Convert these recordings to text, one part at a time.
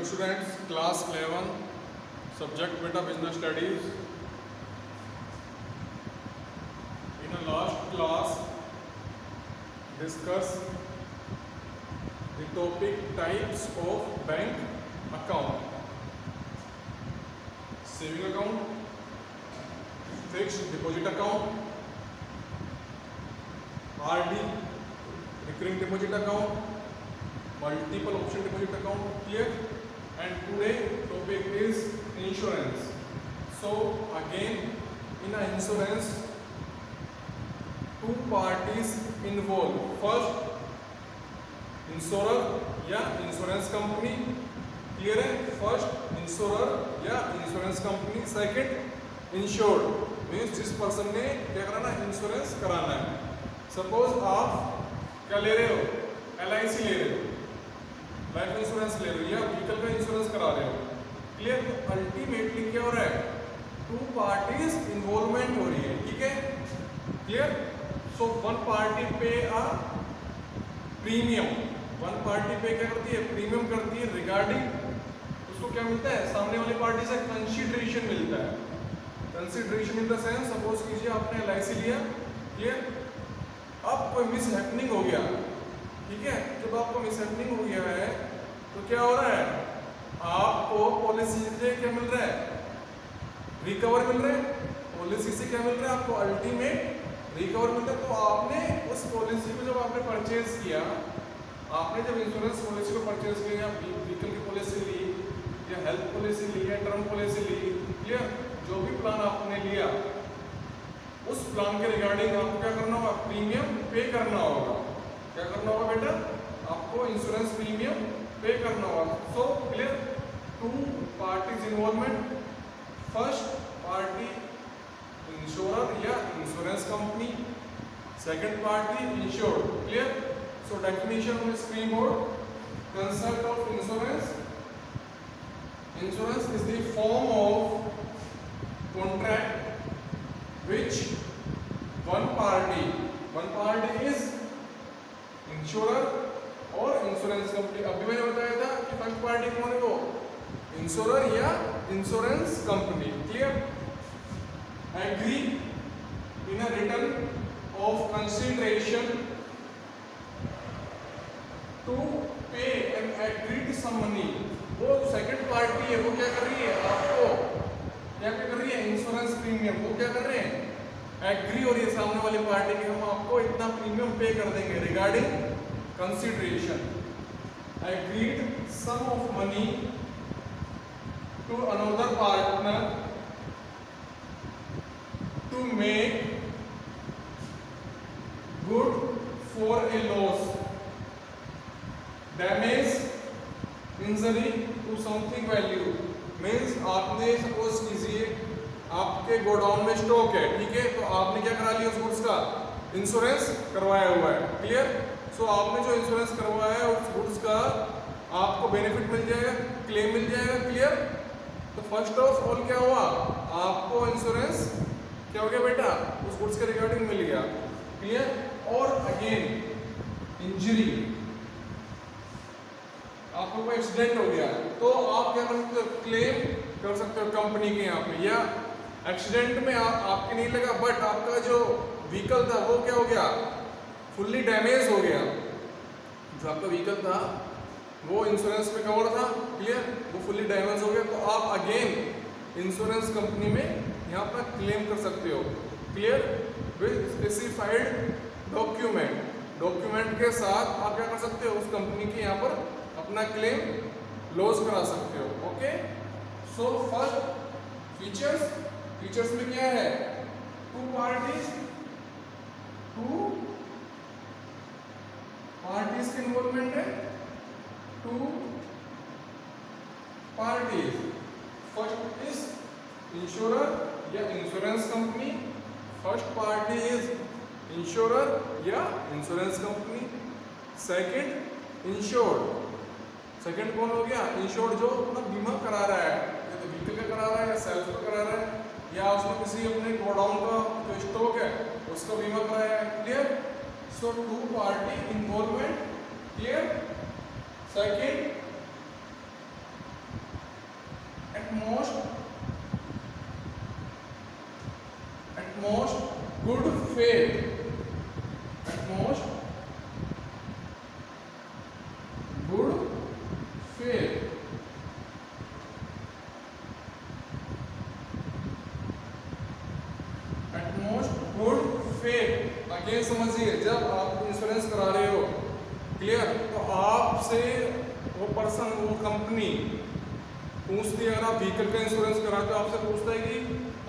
Students, class 11 subject बेटा business studies. In a last class discuss the topic types of bank account, saving account, fixed deposit account, RD recurring deposit account, multiple option deposit account. Clear? And today topic is insurance. So again, in a insurance, two parties involved. First insurer या insurance company. Clear है? First insurer या insurance company. Second insured means जिस person ने क्या कराना है, insurance कराना है. Suppose आप क्या ले रहे हो, LIC ले रहे हो, लाइफ इंश्योरेंस ले रहे हो या व्हीकल का इंश्योरेंस करा रहे हो. क्लियर? तो अल्टीमेटली क्या हो रहा है, टू पार्टीज इन्वॉल्वमेंट हो रही है. ठीक है? क्लियर? सो वन पार्टी पे अ प्रीमियम, वन पार्टी पे क्या करती है, प्रीमियम करती है रिगार्डिंग, उसको क्या मिलता है, सामने वाली पार्टी से कंसिडरेशन मिलता है. Consideration in the sense, suppose कीजिए आपने LIC लिया. क्लियर? अब कोई मिस हैपनिंग हो गया. ठीक है? जब आपको मिसहैपनिंग हो गया है तो क्या हो रहा है, आपको पॉलिसी से क्या मिल रहा है, रिकवर मिल रहा है. पॉलिसी से क्या मिल रहा है, आपको अल्टीमेट रिकवर मिल रहा है. तो आपने उस पॉलिसी को जब आपने परचेज किया, आपने जब इंश्योरेंस पॉलिसी को परचेज किया, या व्हीकल की पॉलिसी ली या हेल्थ पॉलिसी ली या टर्म पॉलिसी ली, क्लियर, जो भी प्लान आपने लिया उस प्लान के रिगार्डिंग आपको क्या करना होगा, प्रीमियम पे करना होगा. क्या करना होगा बेटा, आपको इंश्योरेंस प्रीमियम पे करना होगा. So clear, two parties involvement. First party insurer या insurance company, second party insured. Clear? So definition on screen board. Concept of insurance. Insurance is the form of contract which one party is insurer और insurance company. अभी मैंने बताया था कि first party कौन है, वो इंश्योरर या insurance company. Clear? Agree in a return of consideration to pay an agreed sum money. वो सेकंड पार्टी है, वो क्या कर रही है, आपको क्या कर रही है, इंश्योरेंस प्रीमियम, वो क्या कर रहे हैं, एग्री हो रही है सामने वाली पार्टी की, हम आपको इतना प्रीमियम पे कर देंगे regarding consideration. Agreed sum of money to another partner to make good for a loss, damage, injury to something value. Means आपने सपोज कीजिए आपके गोडाउन में स्टॉक है. ठीक है? तो आपने क्या करा लिया, उस गुड्स का इंश्योरेंस करवाया हुआ है. क्लियर? सो आपने जो इंश्योरेंस करवाया है उस गुड्स का आपको बेनिफिट मिल जाएगा, क्लेम मिल जाएगा. क्लियर? तो फर्स्ट ऑफ ऑल क्या हुआ, आपको इंश्योरेंस क्या हो गया बेटा, उस गुड्स के रिगार्डिंग मिल गया. क्लियर? और अगेन इंजरी, आपको कोई एक्सीडेंट हो गया तो आप क्या कर सकते हो, क्लेम कर सकते हो कंपनी के यहाँ पे. या एक्सीडेंट में आपके नहीं लगा, बट आपका जो व्हीकल था वो क्या हो गया, फुल्ली डैमेज हो गया. जो आपका व्हीकल था वो इंश्योरेंस में कवर था. क्लियर? वो फुल्ली डैमेज हो गया तो आप अगेन इंश्योरेंस कंपनी में यहाँ पर क्लेम कर सकते हो. क्लियर? विद स्पेसिफाइड डॉक्यूमेंट के साथ आप क्या कर सकते हो, उस कंपनी के यहाँ पर अपना क्लेम लॉस करा सकते हो. ओके? सो फर्स्ट फीचर्स में क्या है, टू पार्टीज की इन्वॉल्वमेंट है. Two parties, first is insurer या insurance company. First party is insurer या insurance company. Second insured. Second कौन हो गया, इंश्योर्ड, जो अपना बीमा करा रहा है, या तो व्हीकल का करा रहा है या सेल्फ का करा रहा है, या उसने किसी अपने गोडाउन का जो स्टॉक है उसका बीमा कराया है. Clear? So two party involvement. Clear? Second good faith, utmost good faith, utmost good faith. Again समझिए, जब आप इंश्योरेंस करा रहे हो, क्लियर, तो आपसे वो पर्सन, वो कंपनी पूछती है, अगर आप व्हीकल का इंश्योरेंस कराते हो आपसे पूछता है कि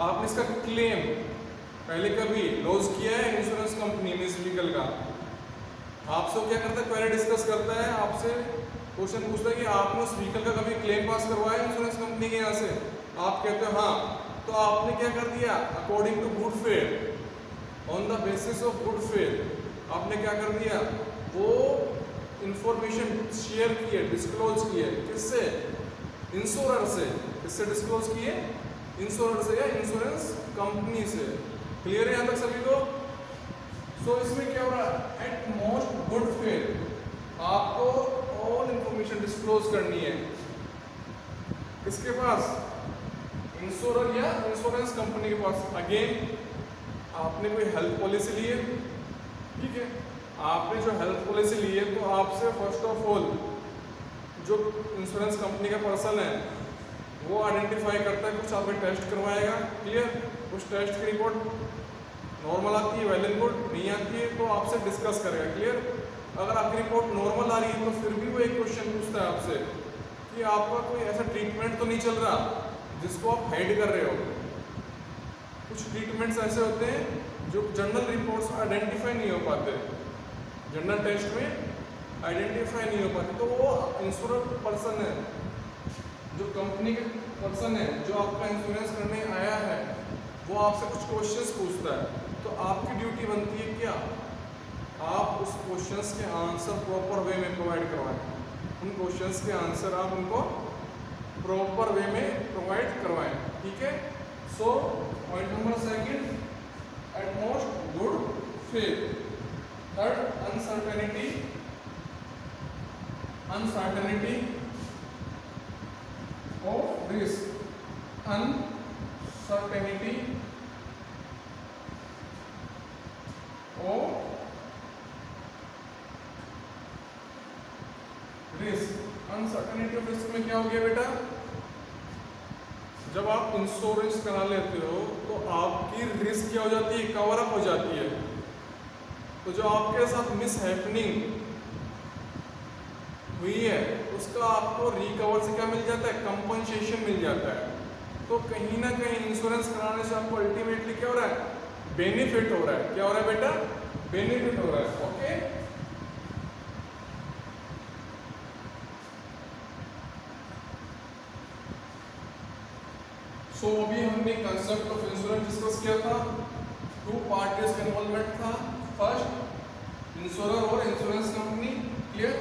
आपने इसका क्लेम पहले कभी लॉस किया है इंश्योरेंस कंपनी में इस व्हीकल का। आपसे क्या करता है, क्वेरी डिस्कस करता है, आपसे क्वेश्चन पूछता है कि आपने उस व्हीकल का कभी क्लेम पास करवाया इंश्योरेंस कंपनी के यहाँ से। आप कहते हो हाँ, तो आपने क्या कर दिया, according to good faith, on the basis of good faith आपने क्या कर दिया, वो इंफॉर्मेशन शेयर की है, डिस्क्लोज की है, किससे, इंश्योरर से। किससे डिस्क्लोज की है, इंश्योरर से या इंश्योरेंस कंपनी से। क्लियर है यहाँ तक सभी को? सो इसमें क्या हो रहा है, एट मोस्ट गुड फेथ आपको ऑल इंफॉर्मेशन डिस्क्लोज करनी है, किसके पास, इंश्योरर या इंश्योरेंस कंपनी के पास। अगेन आपने कोई हेल्थ पॉलिसी ली है, ठीक है, आपने जो हेल्थ पॉलिसी ली है तो आपसे फर्स्ट ऑफ ऑल जो इंश्योरेंस कंपनी का पर्सन है वो आइडेंटिफाई करता है, कुछ आपने टेस्ट करवाएगा, क्लियर, उस टेस्ट की रिपोर्ट नॉर्मल आती है, वेल एंड गुड, नहीं आती है तो आपसे डिस्कस करेगा, क्लियर। अगर आपकी रिपोर्ट नॉर्मल आ रही है तो फिर भी वो एक क्वेश्चन पूछता है आपसे कि आपका कोई ऐसा ट्रीटमेंट तो नहीं चल रहा जिसको आप हाइड कर रहे हो। कुछ ट्रीटमेंट्स ऐसे होते हैं जो जनरल रिपोर्ट्स आइडेंटिफाई नहीं हो पाते, जनरल टेस्ट में आइडेंटिफाई नहीं हो पाते, तो वो इंश्योरेंस पर्सन है, जो कंपनी के पर्सन है, जो आपका इंश्योरेंस करने आया है, वो आपसे कुछ क्वेश्चंस पूछता है, तो आपकी ड्यूटी बनती है क्या, आप उस क्वेश्चंस के आंसर प्रॉपर वे में प्रोवाइड करवाएं। उन क्वेश्चंस के आंसर आप उनको प्रॉपर वे में प्रोवाइड करवाएं, ठीक है। सो point number second, at most good faith. Third, uncertainty of risk, uncertainty of risk. Uncertainty of risk में क्या हो गया बेटा, जब आप इंश्योरेंस करा लेते हो तो आपकी रिस्क क्या हो जाती है, कवर अप हो जाती है। तो जो आपके साथ मिस हैपनिंग हुई है उसका आपको रिकवर से क्या मिल जाता है, कंपनसेशन मिल जाता है। तो कहीं ना कहीं इंश्योरेंस कराने से आपको अल्टीमेटली क्या हो रहा है, बेनिफिट हो रहा है। क्या हो रहा है बेटा, बेनिफिट हो रहा है, ओके। सो अभी हमने कंसेप्ट ऑफ इंश्योरेंस डिस्कस किया था, टू पार्टीज का इन्वॉल्वमेंट था, फर्स्ट इंश्योरर और इंश्योरेंस कंपनी, क्लियर।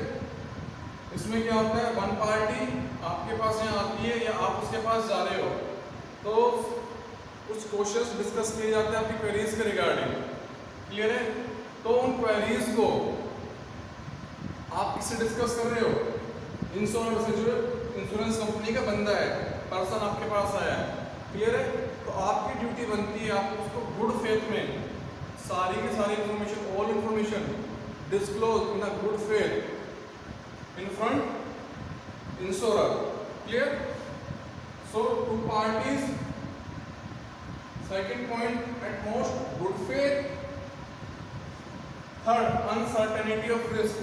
इसमें क्या होता है, वन पार्टी आपके पास यहाँ आती है या आप उसके पास जा रहे हो, तो कुछ क्वेश्चंस डिस्कस किए जाते हैं आपकी क्वेरीज के रिगार्डिंग, क्लियर है। तो उन क्वेरीज को आप किससे डिस्कस कर रहे हो, इंश्योरर से, जो इंश्योरेंस कंपनी का बंदा है, पर्सन आपके पास आया है, क्लियर है। तो आपकी ड्यूटी बनती है आप उसको गुड फेथ में सारी की सारी information, all information disclose in a good faith in front insurer, clear. So two parties, second point, at most good faith. Third, uncertainty of risk.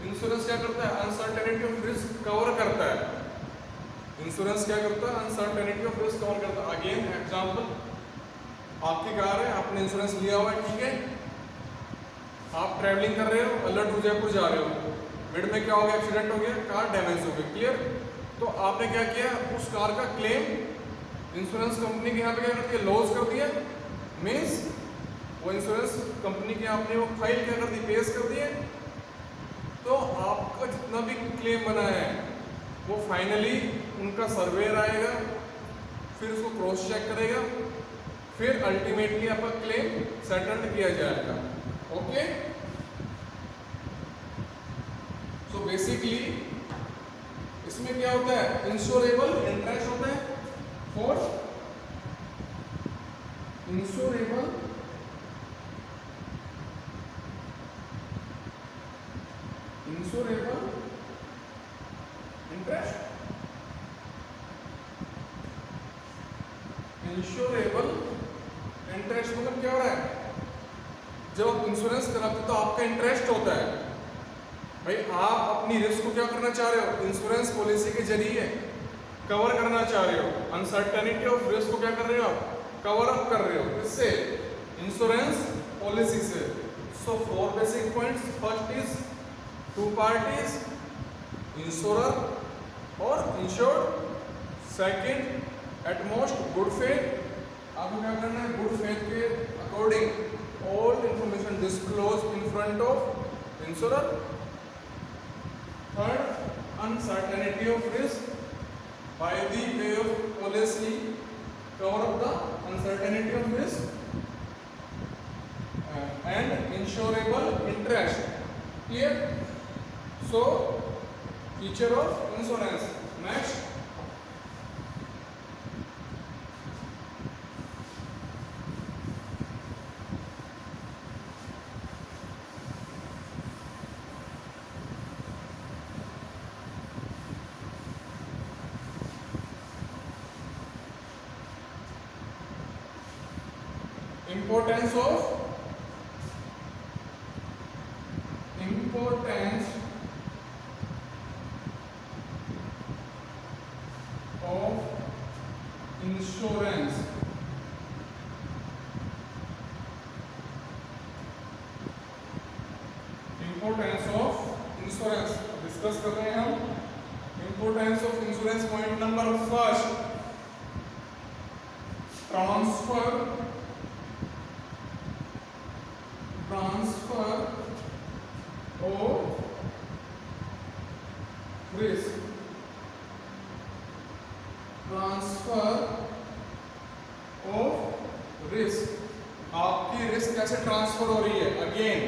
Insurance क्या करता है, अनसर्टेनिटी ऑफ रिस्क कवर करता है। Insurance क्या करता है, uncertainty of risk cover करता है। अगेन एग्जांपल, आपकी कार है, आपने इंश्योरेंस लिया हुआ है, ठीक है, आप ट्रैवलिंग कर रहे हो, अलर्ट टू जयपुर जा रहे हो, मिड में क्या हो गया, एक्सीडेंट हो गया, कार डैमेज हो गई, क्लियर। तो आपने क्या किया, उस कार का क्लेम इंश्योरेंस कंपनी के यहाँ पे क्या करती है, लॉस कर दिया, मीन्स वो इंश्योरेंस कंपनी के आपने वो फाइल क्या कर दी, पेश कर दिए। तो आपका जितना भी क्लेम बना है वो फाइनली उनका सर्वेयर आएगा, फिर उसको क्रॉस चेक करेगा, फिर अल्टीमेटली आपका क्लेम सेटल्ड किया जाएगा, ओके। तो बेसिकली इसमें क्या होता है, इंश्योरेबल इंटरेस्ट होता है, for insurable interest. Insurable interest मतलब क्या हो रहा है, जब आप इंश्योरेंस कराते हो तो आपका इंटरेस्ट होता है। भाई आप अपनी रिस्क को क्या करना चाह रहे हो, इंश्योरेंस पॉलिसी के जरिए कवर करना चाह रहे हो। अनसर्टेनिटी ऑफ रिस्क को क्या कर रहे हो आप, कवर अप कर रहे हो। किससे, इंश्योरेंस पॉलिसी से। So 4 basic points. First is two parties, insurer और insured. Second utmost good faith, आपको क्या करना है, गुड फेथ के according all information disclose in front of insurer. Third, uncertainty of risk by the way of policy cover up the uncertainty of risk and insurable interest. Clear? So feature of insurance. Next, importance of insurance. Importance of insurance discuss कर रहे हैं हम। Importance of insurance point number first, transfer of risk. Transfer of risk, आपकी risk कैसे transfer हो रही है। Again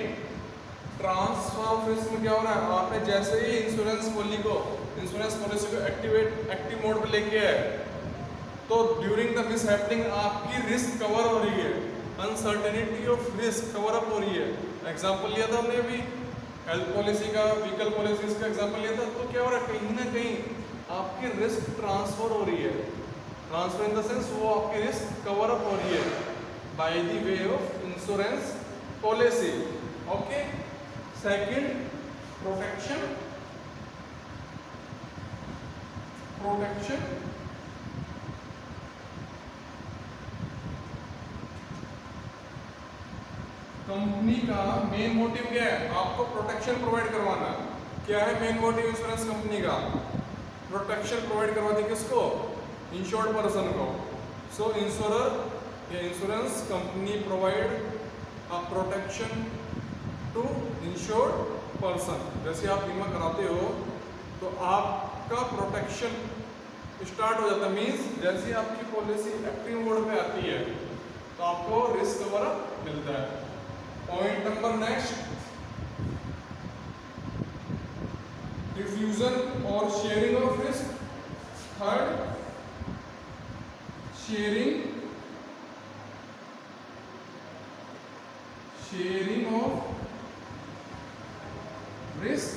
transfer of risk में क्या हो रहा है, आपने जैसे ही इंश्योरेंस पॉलिसी को एक्टिव मोड पे लेके आए तो ड्यूरिंग द मिस हैपनिंग आपकी रिस्क कवर हो रही है, uncertainty of risk cover up हो रही है। एग्जांपल लिया था हमने अभी हेल्थ पॉलिसी का, व्हीकल पॉलिसीज का एग्जांपल लिया था। तो क्या हो रहा है, कहीं ना कहीं आपकी रिस्क ट्रांसफर हो रही है। ट्रांसफर इन द सेंस वो आपकी रिस्क कवर अप हो रही है by the way of insurance policy. Okay. Second, protection company का मेन मोटिव क्या है, आपको प्रोटेक्शन प्रोवाइड करवाना। क्या है मेन मोटिव इंश्योरेंस कंपनी का, प्रोटेक्शन प्रोवाइड करवाती है किसको, इंश्योर्ड पर्सन को। सो इंश्योरर या insurance company provide a protection to insured person. जैसे आप बीमा कराते हो तो आपका प्रोटेक्शन स्टार्ट हो जाता है। मीन्स जैसे आपकी पॉलिसी एक्टिव मोड पे आती है तो आपको रिस्क कवर मिलता है। पॉइंट नंबर नेक्स्ट, डिफ्यूजन और sharing of risk. Third, sharing of risk.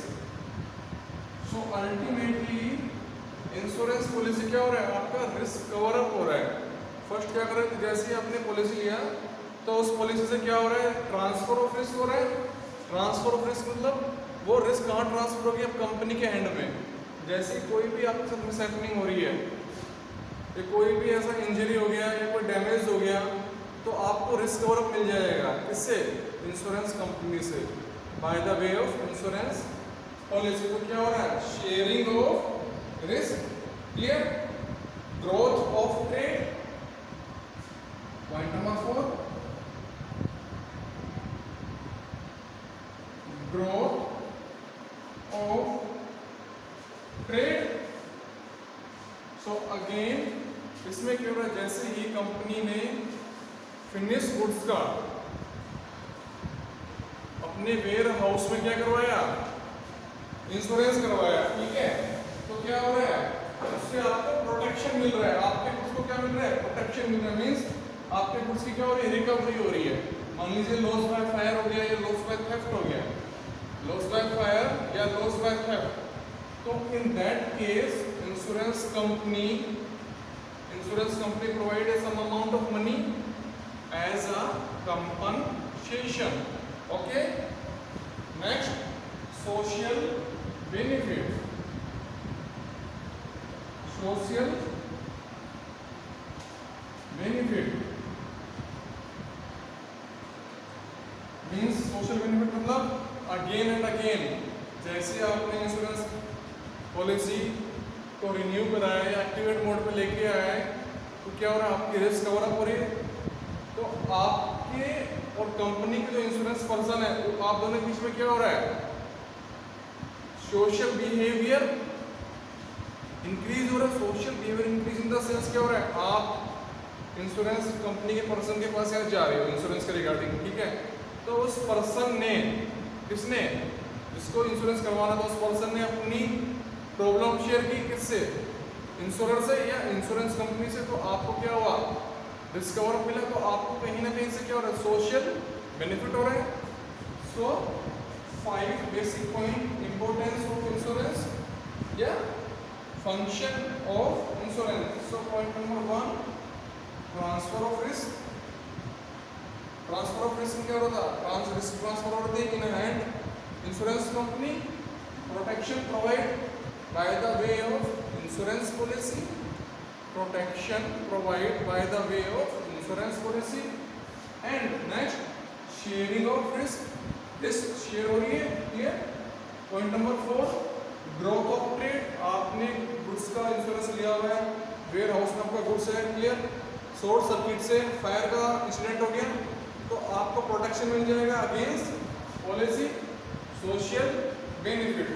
So ultimately insurance policy क्या हो रहा है, आपका रिस्क कवर अप हो रहा है। फर्स्ट क्या कर रहे थे, जैसे ही आपने पॉलिसी लिया तो उस पॉलिसी से क्या हो रहा है, ट्रांसफर ऑफ रिस्क हो रहा है। ट्रांसफर ऑफ रिस्क मतलब वो रिस्क कहाँ ट्रांसफर होगी, अब कंपनी के हैंड में। जैसे कोई भी आपके साथ मिसहैपनिंग हो रही है, या कोई भी ऐसा इंजरी हो गया या कोई डैमेज हो गया तो आपको रिस्क कवर अप मिल जाएगा। किससे, इंश्योरेंस कंपनी से, bye the way of insurance policy. तो क्या हो रहा है, sharing of risk. Clear. Growth of trade. Point number 4, growth of trade. So again इसमें क्या हो रहा है, जैसे ही कंपनी ने फिनिश गुड्स का अपने वेयर हाउस में क्या करवाया, इंश्योरेंस करवाया। ठीक है। तो क्या हो रहा है, उससे आपको प्रोटेक्शन मिल रहा है, आपके गुड्स को क्या मिल रहा है, प्रोटेक्शन मिल रहा है। मींस आपके गुड्स की क्या हो रही है, रिकवरी हो रही है। मान लीजिए लॉस बाय फायर हो गया या लॉस बाय थेफ्ट हो गया, लॉस बाय फायर या लॉस बाय थेफ्ट, तो in that case insurance company provide some amount of money as a compensation. Okay, next social benefit. Social benefit means, social benefit मतलब again and again, जैसे आपने insurance policy को renew कराया या activate mode पे लेके आए तो क्या हो रहा है, आपकी रिस्क कवर अप हो रही है। तो आपके और कंपनी के जो इंश्योरेंस पर्सन है वो आप दोनों के बीच में क्या हो रहा है, सोशल बिहेवियर इंक्रीज हो रहा है। Social behaviour increase in the sense क्या हो रहा है, आप इंश्योरेंस कंपनी के पर्सन के पास यहाँ जा रहे हो इंश्योरेंस के रिगार्डिंग, ठीक है, तो उस पर्सन ने, किसने, जिसको इंश्योरेंस करवाना था, उस पर्सन ने अपनी प्रॉब्लम शेयर की किससे, इंश्योरेंस से या इंश्योरेंस कंपनी से। तो आपको क्या हुआ, डिस्कवर मिला, तो आपको कहीं ना कहीं से क्या हो रहा है, सोशल बेनिफिट हो रहा है। So 5 basic point, importance of insurance या function of insurance. So point number 1, transfer of risk. Transfer of risk क्या होता है, रिस्क ट्रांसफर होते हैं in hand insurance company, protection provide by the way of insurance policy, protection provide by the way of insurance policy. And next sharing of risk, risk share हो रही है, clear. Point number 4, growth of trade, आपने goods का insurance लिया हुआ है, ware house में आपका गुड्स है, क्लियर, शॉर्ट सर्किट से फायर का इंसिडेंट हो गया तो आपको प्रोटेक्शन मिल जाएगा अगेंस्ट पॉलिसी, सोशल बेनिफिट।